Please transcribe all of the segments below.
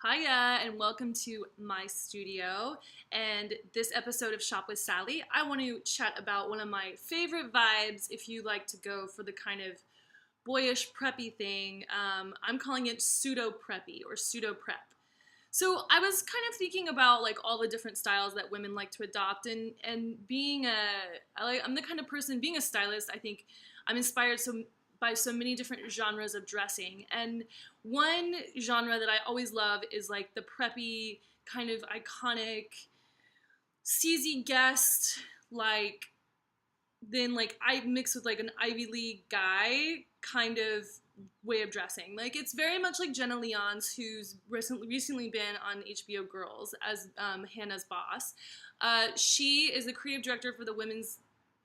Hiya, and welcome to my studio. And this episode of Shop with Sally, I want to chat about one of my favorite vibes if you like to go for the kind of boyish preppy thing. I'm calling it pseudo preppy or pseudo prep. So I was kind of thinking about like all the different styles that women like to adopt, and I'm the kind of person, being a stylist, I think I'm inspired by so many different genres of dressing. And one genre that I always love is like the preppy, kind of iconic, sleazy guest, like then like I mix with like an Ivy League guy kind of way of dressing. Like it's very much like Jenna Leon's, who's recently been on HBO Girls as Hannah's boss. She is the creative director for the women's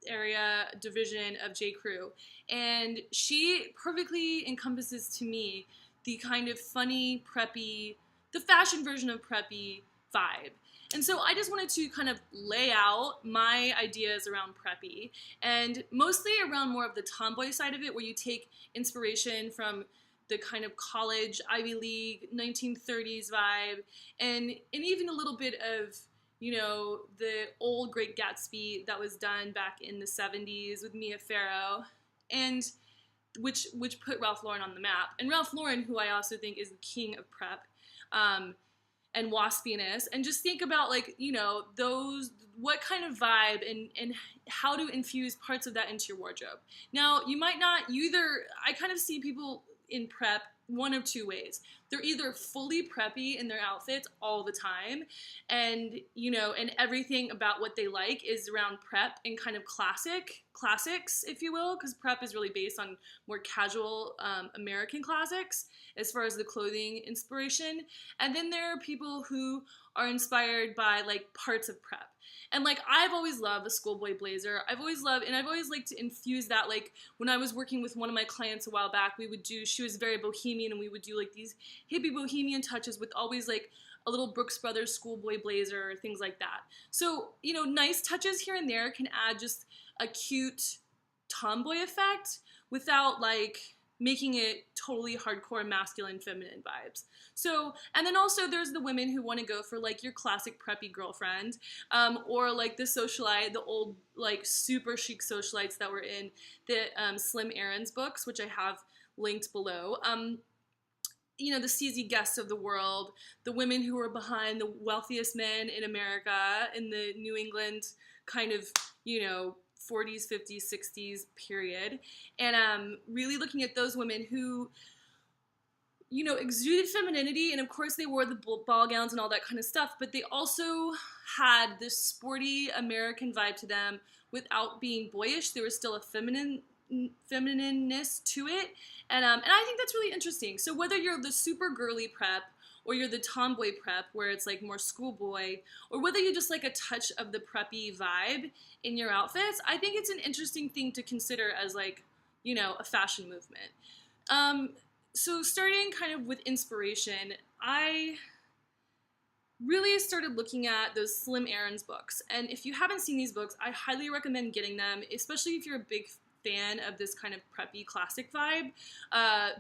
area division of J. Crew, and she perfectly encompasses to me the kind of funny preppy, the fashion version of preppy vibe. And so I just wanted to kind of lay out my ideas around preppy, and mostly around more of the tomboy side of it, where you take inspiration from the kind of college Ivy League 1930s vibe, and even a little bit of the old Great Gatsby that was done back in the 70s with Mia Farrow, and which put Ralph Lauren on the map. And Ralph Lauren, who I also think is the king of prep, and waspiness, and just think about like, those, what kind of vibe and how to infuse parts of that into your wardrobe. Now, I kind of see people in prep one of two ways. They're either fully preppy in their outfits all the time, and everything about what they like is around prep and kind of classics, if you will, because prep is really based on more casual American classics as far as the clothing inspiration. And then there are people who are inspired by like parts of prep. And like I've always loved a schoolboy blazer. I've always liked to infuse that. Like when I was working with one of my clients a while back, she was very bohemian, and we would do like these hippie bohemian touches with always like a little Brooks Brothers schoolboy blazer, things like that. So, nice touches here and there can add just a cute tomboy effect without like making it totally hardcore masculine feminine vibes. So, and then also there's the women who want to go for like your classic preppy girlfriend, or like the socialite, the old like super chic socialites that were in the Slim Aaron's books, which I have linked below. The sleazy guests of the world, the women who are behind the wealthiest men in America in the New England kind of, 40s, 50s, 60s period. And really looking at those women who, exuded femininity, and of course they wore the ball gowns and all that kind of stuff, but they also had this sporty American vibe to them without being boyish. There was still a feminineness to it, and I think that's really interesting. So whether you're the super girly prep, or you're the tomboy prep where it's like more schoolboy, or whether you just like a touch of the preppy vibe in your outfits, I think it's an interesting thing to consider as like, a fashion movement. So starting kind of with inspiration, I really started looking at those Slim Aaron's books. And if you haven't seen these books, I highly recommend getting them, especially if you're a big fan of this kind of preppy classic vibe.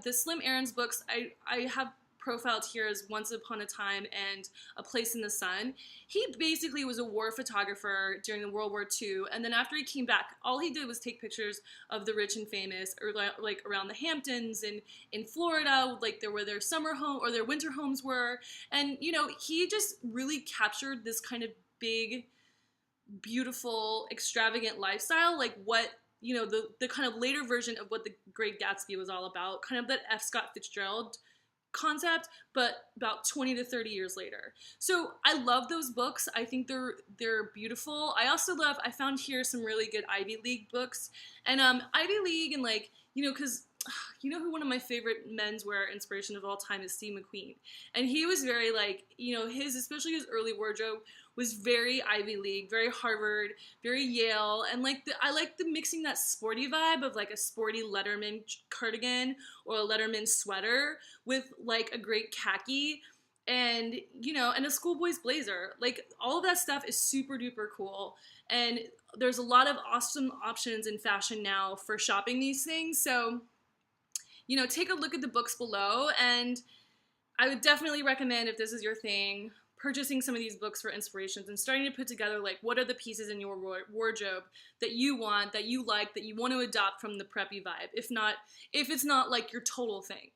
The Slim Aaron's books, I have profiled here as Once Upon a Time and A Place in the Sun. He basically was a war photographer during the World War II, and then after he came back, all he did was take pictures of the rich and famous, or like around the Hamptons and in Florida, like where their summer home or their winter homes were. And he just really captured this kind of big, beautiful, extravagant lifestyle, like what the kind of later version of what the Great Gatsby was all about, kind of that F. Scott Fitzgerald concept, but about 20 to 30 years later. So I love those books. I think they're beautiful. I found here some really good Ivy League books, and Ivy League, and like, because who one of my favorite menswear inspiration of all time is Steve McQueen, and he was very like, especially his early wardrobe was very Ivy League, very Harvard, very Yale, and I like the mixing that sporty vibe of like a sporty Letterman cardigan or a Letterman sweater with like a great khaki and and a schoolboy's blazer. Like all of that stuff is super duper cool, and there's a lot of awesome options in fashion now for shopping these things. So take a look at the books below, and I would definitely recommend, if this is your thing, purchasing some of these books for inspirations and starting to put together, like, what are the pieces in your wardrobe that you want, that you like, that you want to adopt from the preppy vibe, if it's not like your total thing.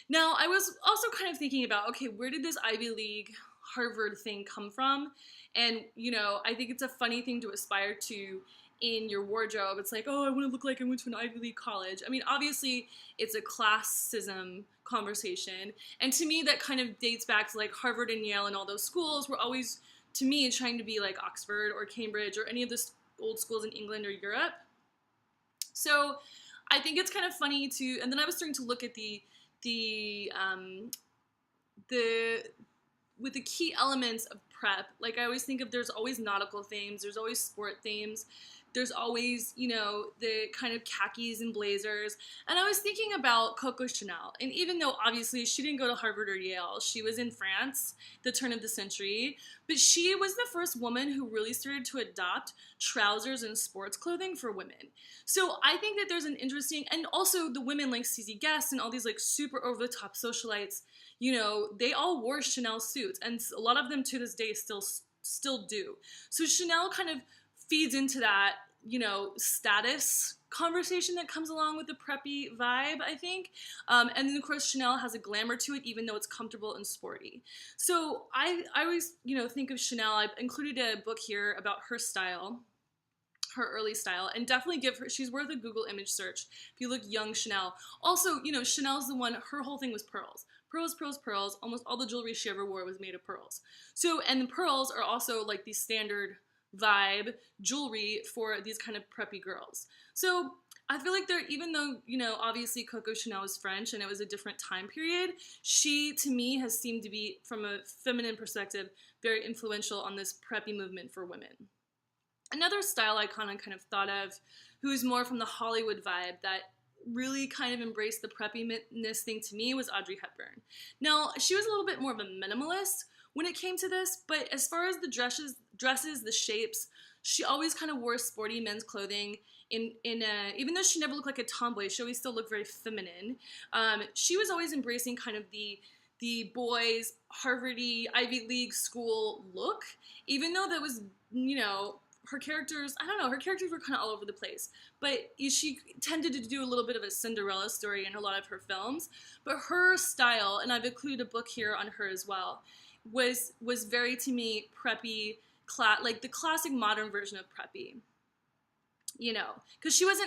Now, I was also kind of thinking about, okay, where did this Ivy League Harvard thing come from? And, you know, I think it's a funny thing to aspire to in your wardrobe. It's like, oh, I want to look like I went to an Ivy League college. I mean, obviously, it's a classism conversation. And to me, that kind of dates back to like Harvard and Yale, and all those schools were always, to me, trying to be like Oxford or Cambridge or any of the old schools in England or Europe. So I think it's kind of funny to, and then I was starting to look at with the key elements of prep. Like, I always think of, there's always nautical themes, there's always sport themes, there's always, you know, the kind of khakis and blazers. And I was thinking about Coco Chanel. And even though obviously she didn't go to Harvard or Yale, she was in France, the turn of the century, but she was the first woman who really started to adopt trousers and sports clothing for women. So I think that there's an interesting, and also the women like CZ Guest and all these like super over the top socialites, you know, they all wore Chanel suits, and a lot of them to this day still do. So Chanel kind of feeds into that, you know, status conversation that comes along with the preppy vibe, I think. And then, of course, Chanel has a glamour to it, even though it's comfortable and sporty. So I always, you know, think of Chanel. I've included a book here about her style, her early style, and definitely give her, she's worth a Google image search if you look young Chanel. Also, you know, Chanel's the one, her whole thing was pearls. Pearls, pearls, pearls. Almost all the jewelry she ever wore was made of pearls. So, and the pearls are also like the standard vibe jewelry for these kind of preppy girls. So I feel like they're, even though, you know, obviously Coco Chanel is French and it was a different time period, she, to me, has seemed to be, from a feminine perspective, very influential on this preppy movement for women. Another style icon I kind of thought of, who's more from the Hollywood vibe, that really kind of embraced the preppiness thing to me, was Audrey Hepburn. Now, she was a little bit more of a minimalist when it came to this, but as far as the dresses, the shapes, she always kind of wore sporty men's clothing. Even though she never looked like a tomboy, she always still looked very feminine. She was always embracing kind of the boys, Harvard-y, Ivy League school look, even though that was, you know, her characters, I don't know, her characters were kind of all over the place. But she tended to do a little bit of a Cinderella story in a lot of her films. But her style, and I've included a book here on her as well, was very, to me, preppy, like the classic modern version of preppy. You know, because she was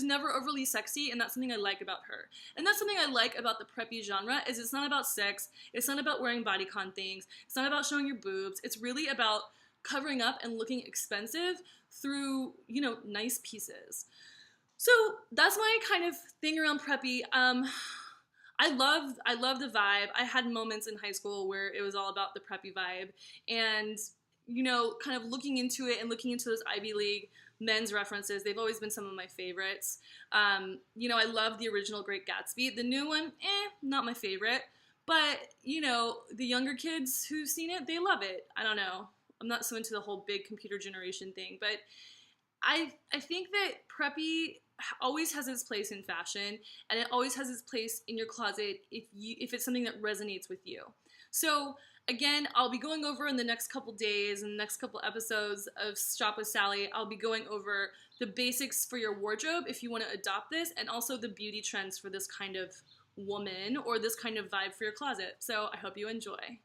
never overly sexy, and that's something I like about her. And that's something I like about the preppy genre, is it's not about sex, it's not about wearing bodycon things, it's not about showing your boobs, it's really about covering up and looking expensive through, you know, nice pieces. So that's my kind of thing around preppy. I love the vibe. I had moments in high school where it was all about the preppy vibe, and, you know, kind of looking into it and looking into those Ivy League men's references, they've always been some of my favorites. You know, I love the original Great Gatsby. The new one, not my favorite, but, you know, the younger kids who've seen it, they love it. I don't know. I'm not so into the whole big computer generation thing, but I think that preppy always has its place in fashion, and it always has its place in your closet if it's something that resonates with you. So again, I'll be going over in the next couple days and the next couple episodes of Shop with Sally, I'll be going over the basics for your wardrobe if you want to adopt this, and also the beauty trends for this kind of woman or this kind of vibe for your closet. So I hope you enjoy.